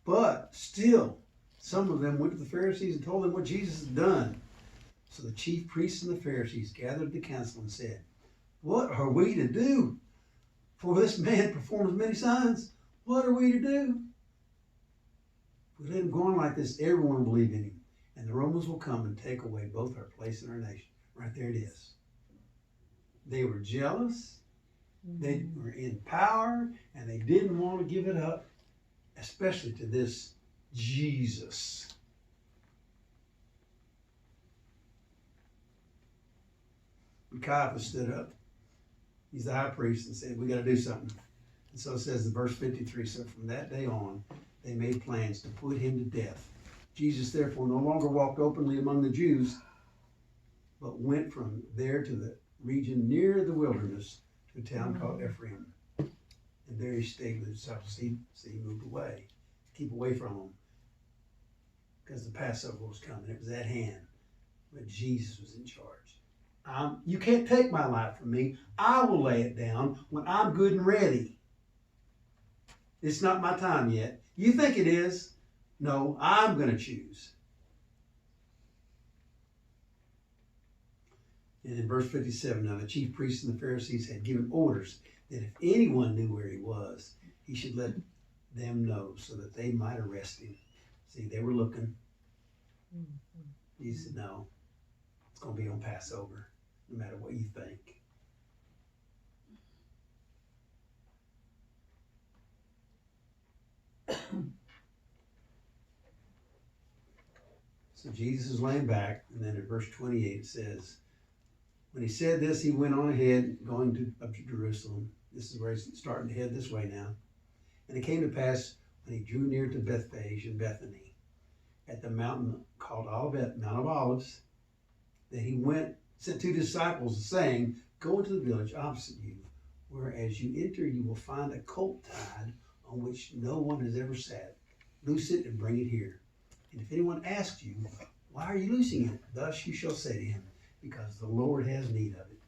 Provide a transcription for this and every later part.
But still, some of them went to the Pharisees and told them what Jesus had done. So the chief priests and the Pharisees gathered the council and said, "What are we to do? For this man performs many signs. What are we to do? If we let him go on like this, everyone will believe in him. And the Romans will come and take away both our place and our nation." Right there it is. They were jealous. They were in power, and they didn't want to give it up, especially to this Jesus. And Caiaphas stood up. He's the high priest, and said, "We got to do something." And so it says in verse 53, so from that day on, they made plans to put him to death. Jesus therefore no longer walked openly among the Jews, but went from there to the region near the wilderness to a town called Ephraim. And there he stayed with the disciples. He moved away, keep away from them, because the Passover was coming. It was at hand, but Jesus was in charge. You can't take my life from me. I will lay it down when I'm good and ready. It's not my time yet. You think it is? No, I'm going to choose. And in verse 57, now the chief priests and the Pharisees had given orders that if anyone knew where he was, he should let them know so that they might arrest him. See, they were looking. Jesus said, no, it's going to be on Passover, no matter what you think. So Jesus is laying back, and then in verse 28 it says, when he said this, he went on ahead, going up to Jerusalem. This is where he's starting to head this way now. And it came to pass, when he drew near to Bethphage and Bethany, at the mountain called Olivet, Mount of Olives, that he sent two disciples, saying, "Go into the village opposite you, where as you enter you will find a colt tied, on which no one has ever sat. Loose it and bring it here. And if anyone asks you, why are you loosing it? Thus you shall say to him, because the Lord has need of it."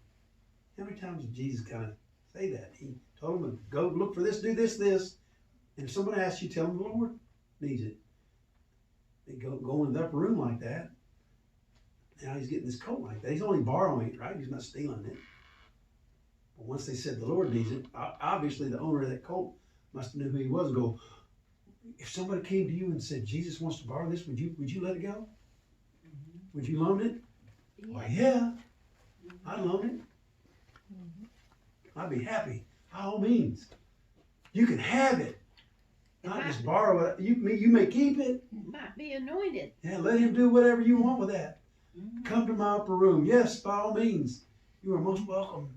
How many times did Jesus kind of say that? He told them, go look for this, do this, this. And if someone asks you, tell them the Lord needs it. They go in the upper room like that. Now he's getting this coat like that. He's only borrowing it, right? He's not stealing it. But once they said the Lord needs it, obviously the owner of that coat must have knew who he was and go, if somebody came to you and said, Jesus wants to borrow this, would you let it go? Mm-hmm. Would you loan it? Yeah. Why, yeah, I'd loan it. Mm-hmm. I'd be happy. By all means. You can have it. Not just borrow it. You may keep it. It might be anointed. Yeah, let him do whatever you want with that. Mm-hmm. Come to my upper room. Yes, by all means. You are most welcome.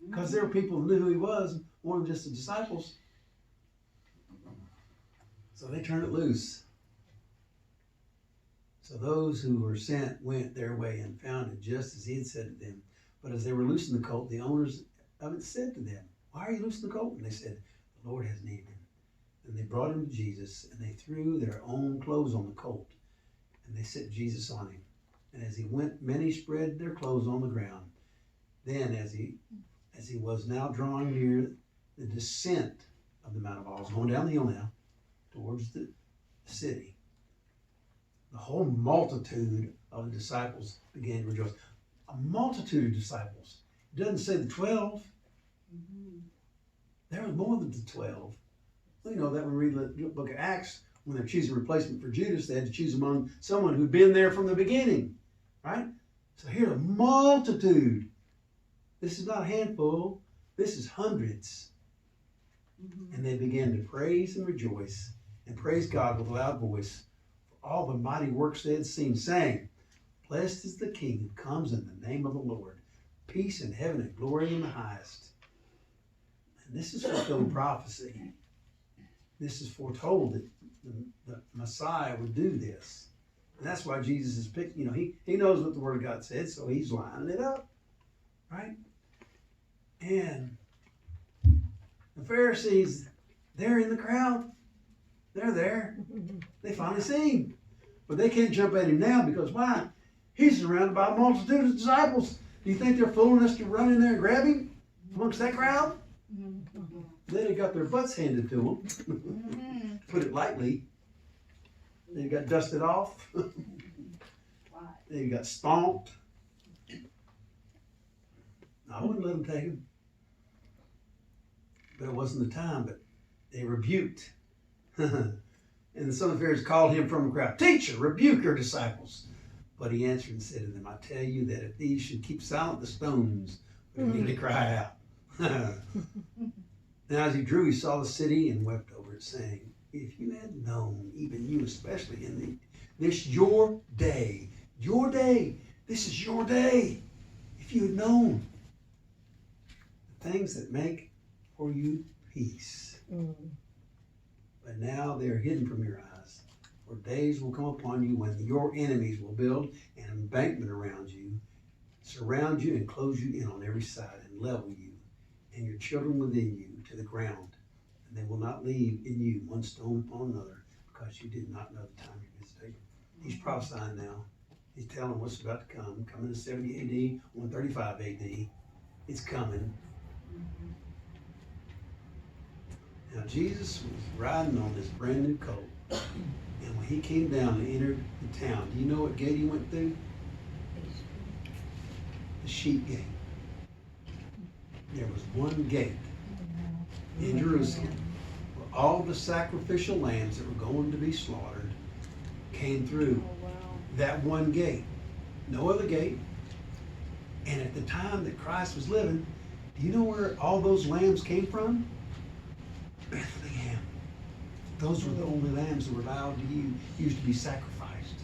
Because there were people who knew who he was, more than just the disciples. So they turned it loose. So those who were sent went their way and found it just as he had said to them. But as they were loosing the colt, the owners of it said to them, "Why are you loosing the colt?" And they said, "The Lord has need of him." And they brought him to Jesus, and they threw their own clothes on the colt, and they set Jesus on him. And as he went, many spread their clothes on the ground. Then as he was now drawing near the descent of the Mount of Olives, going down the hill now, towards the city, the whole multitude of the disciples began to rejoice. A multitude of disciples. It doesn't say the 12. Mm-hmm. There was more than the 12. We know that when we read the book of Acts, when they're choosing a replacement for Judas, they had to choose among someone who'd been there from the beginning, right? So here's a multitude. This is not a handful. This is hundreds. Mm-hmm. And they began to praise and rejoice and praise God with a loud voice for all the mighty works they had seen, saying, "Blessed is the King who comes in the name of the Lord. Peace in heaven and glory in the highest." And this is fulfilled prophecy. This is foretold that the Messiah would do this. And that's why Jesus is picked. You know, he knows what the Word of God said, so he's lining it up. Right? And the Pharisees, they're in the crowd. They're there. They finally see him. But they can't jump at him now because why? He's surrounded by a multitude of disciples. Do you think they're fooling us to run in there and grab him amongst that crowd? Then they got their butts handed to them. put it lightly. Then he got dusted off. Then he got stomped. I wouldn't let them take him. But it wasn't the time, but they rebuked. And some of the Pharisees called him from the crowd, "Teacher, rebuke your disciples." But he answered and said to them, "I tell you that if these should keep silent, the stones would immediately cry out." Now as he drew, he saw the city and wept over it, saying, "If you had known, even you especially, in this your day, this is your day. If you had known the things that make for you peace. But now they are hidden from your eyes. For days will come upon you when your enemies will build an embankment around you, surround you and close you in on every side and level you and your children within you to the ground. And they will not leave in you one stone upon another, because you did not know the time of visitation." He's prophesying now. He's telling what's about to come. Coming in 70 AD, 135 AD. It's coming. Now Jesus was riding on this brand new colt. And when he came down and entered the town, do you know what gate he went through? The sheep gate. There was one gate in Jerusalem where all the sacrificial lambs that were going to be slaughtered came through that one gate. No other gate. And at the time that Christ was living, do you know where all those lambs came from? Bethlehem. Those were the only lambs that were allowed to used to be sacrificed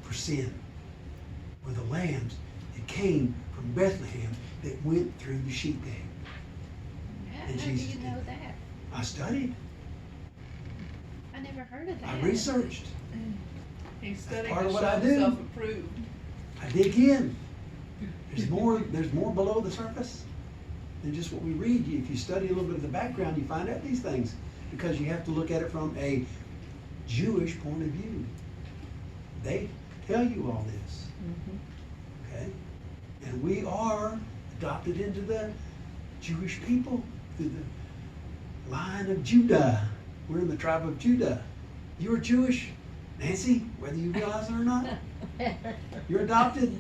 for sin. Were the lambs that came from Bethlehem that went through the sheep gate. How do you know that? I studied. I never heard of that. I researched. He's studying part to of what show I do. himself approved. I dig in. There's more below the surface than just what we read. If you study a little bit of the background, you find out these things, because you have to look at it from a Jewish point of view. They tell you all this. Okay? And we are adopted into the Jewish people through the line of Judah. We're in the tribe of Judah. You're Jewish, Nancy, whether you realize it or not. You're adopted.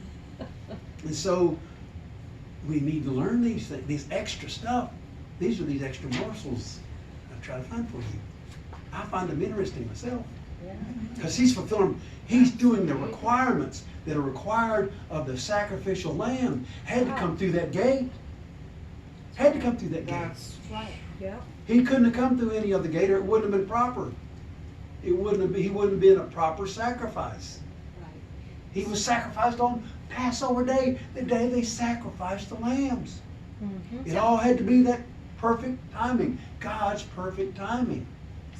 And so we need to learn these things, this extra stuff. These are these extra morsels I try to find for you. I find them interesting myself. Because he's fulfilling, he's doing the requirements that are required of the sacrificial lamb. Had to come through that gate. Had to come through that gate. That's right. Yeah. He couldn't have come through any other gate, or it wouldn't have been proper. He wouldn't have been a proper sacrifice. Right. He was sacrificed on Passover day, the day they sacrificed the lambs. It all had to be that perfect timing, God's perfect timing.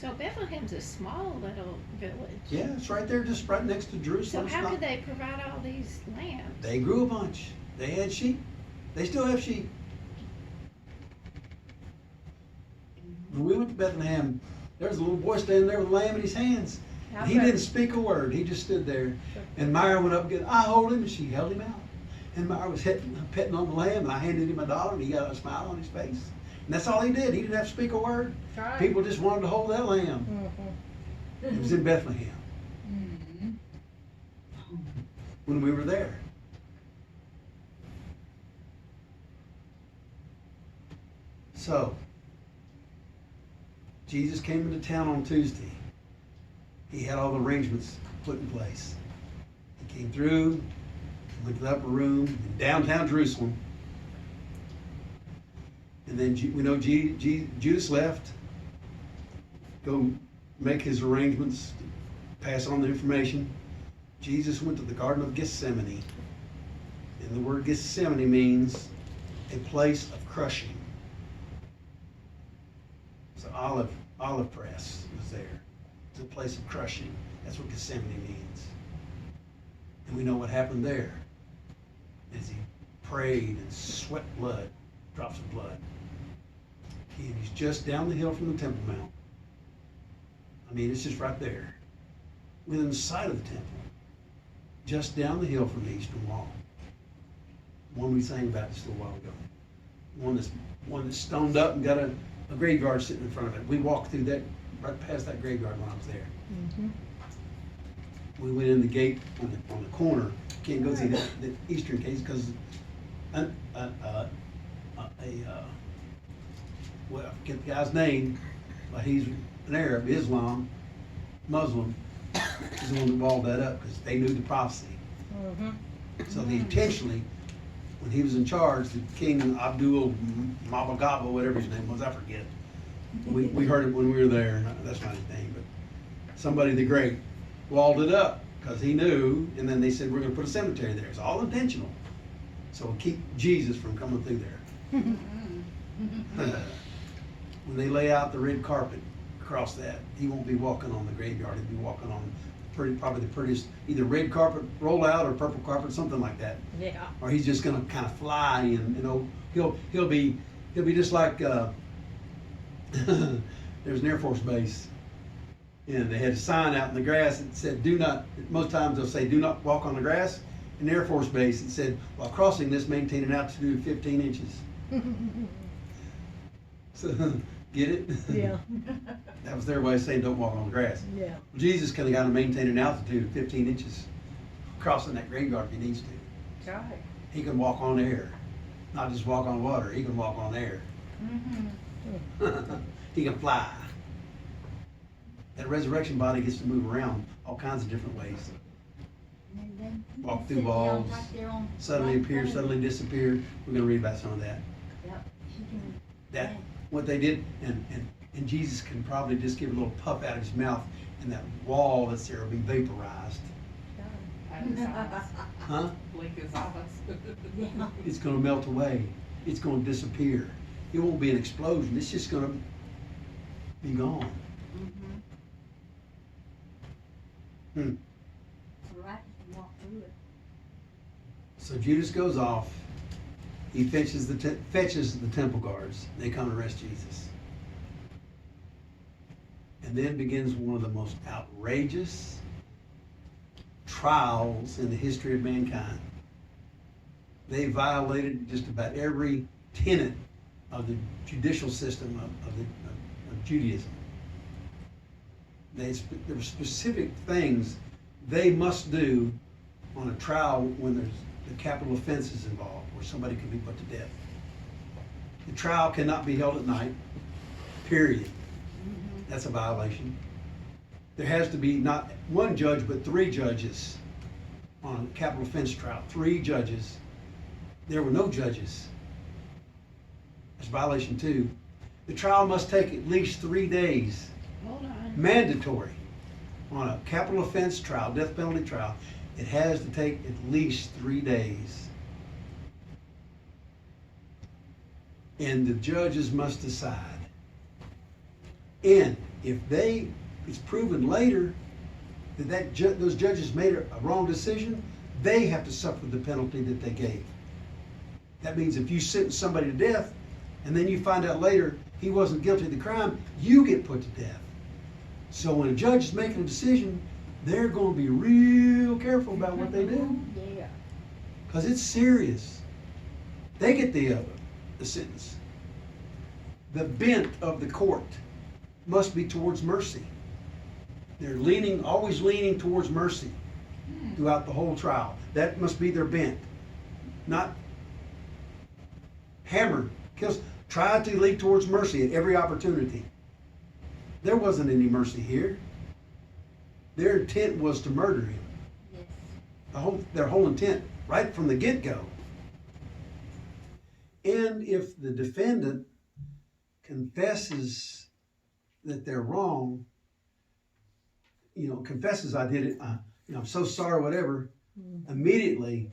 So Bethlehem's a small little village. Yeah, it's right there, just right next to So Jerusalem. It's how not- could they provide all these lambs? They grew a bunch. They had sheep. They still have sheep. When we went to Bethlehem, there was a little boy standing there with a lamb in his hands. He didn't speak a word. He just stood there. And Myra went up and I hold him, and she held him out. And Myra was petting on the lamb, and I handed him $1, and he got a smile on his face. And that's all he did. He didn't have to speak a word. Right. People just wanted to hold that lamb. It was in Bethlehem when we were there. So, Jesus came into town on Tuesday. He had all the arrangements put in place. He came through, went to the upper room in downtown Jerusalem. And then we know Judas left, go make his arrangements, pass on the information. Jesus went to the Garden of Gethsemane. And the word Gethsemane means a place of crushing. So olive press was there. It's a place of crushing. That's what Gethsemane means. And we know what happened there. As he prayed and sweat blood, drops of blood. And he's just down the hill from the Temple Mount. I mean, it's just right there. Within the sight of the temple. Just down the hill from the eastern wall. One we sang about just a little while ago. One that's stoned up and got a a graveyard sitting in front of it. We walked through that, right past that graveyard when I was there. Mm-hmm. We went in the gate on the corner. Can't go through the eastern case because well, I forget the guy's name, but he's an Arab, Islam, Muslim. He's the one that walled that up because they knew the prophecy. Mm-hmm. So they intentionally, when he was in charge, the King Abdul Mabagaba, whatever his name was, I forget. We heard it when we were there. That's not his name, but somebody the great walled it up because he knew. And then they said we're going to put a cemetery there. It's all intentional, so we'll keep Jesus from coming through there. When they lay out the red carpet across that, he won't be walking on the graveyard. He'll be walking on probably the prettiest, either red carpet rollout or purple carpet, something like that. Yeah. Or he's just gonna kind of fly in. He'll be just like there's an Air Force base, and they had a sign out in the grass that said "Do not." Most times they'll say "Do not walk on the grass." In the Air Force base, it said, "While crossing this, maintain an altitude of 15 inches." So, get it? Yeah. That was their way of saying don't walk on the grass. Yeah. Jesus kind of got to maintain an altitude of 15 inches crossing that graveyard if he needs to. Right. He can walk on air, not just walk on water. He can walk on air. He can fly. That resurrection body gets to move around all kinds of different ways. Walk through walls, suddenly appear, suddenly disappear. We're going to read about some of that. That what they did, and Jesus can probably just give a little puff out of his mouth, and that wall that's there will be vaporized. Huh? Blink his eyes. It's going to melt away. It's going to disappear. It won't be an explosion. It's just going to be gone. Hmm. So Judas goes off. He fetches the temple guards. They come and arrest Jesus. And then begins one of the most outrageous trials in the history of mankind. They violated just about every tenet of the judicial system of Judaism. There were specific things they must do on a trial when there's the capital offenses involved, where somebody can be put to death. The trial cannot be held at night, period. That's a violation. There has to be not one judge, but 3 judges on a capital offense trial. 3 judges. There were no judges. That's violation 2. The trial must take at least 3 days. Hold on. Mandatory. On a capital offense trial, death penalty trial, it has to take at least 3 days. And the judges must decide. And if it's proven later that those judges made a wrong decision, they have to suffer the penalty that they gave. That means if you sentence somebody to death, and then you find out later he wasn't guilty of the crime, you get put to death. So when a judge is making a decision, they're going to be real careful about what they do. Yeah. Because it's serious. They get the sentence. The bent of the court must be towards mercy. They're always leaning towards mercy throughout the whole trial. That must be their bent. Not hammer, kills. Try to lead towards mercy at every opportunity. There wasn't any mercy here. Their intent was to murder him. Yes. Their whole intent, right from the get-go. And if the defendant confesses that they're wrong, confesses I did it, I'm so sorry, whatever, immediately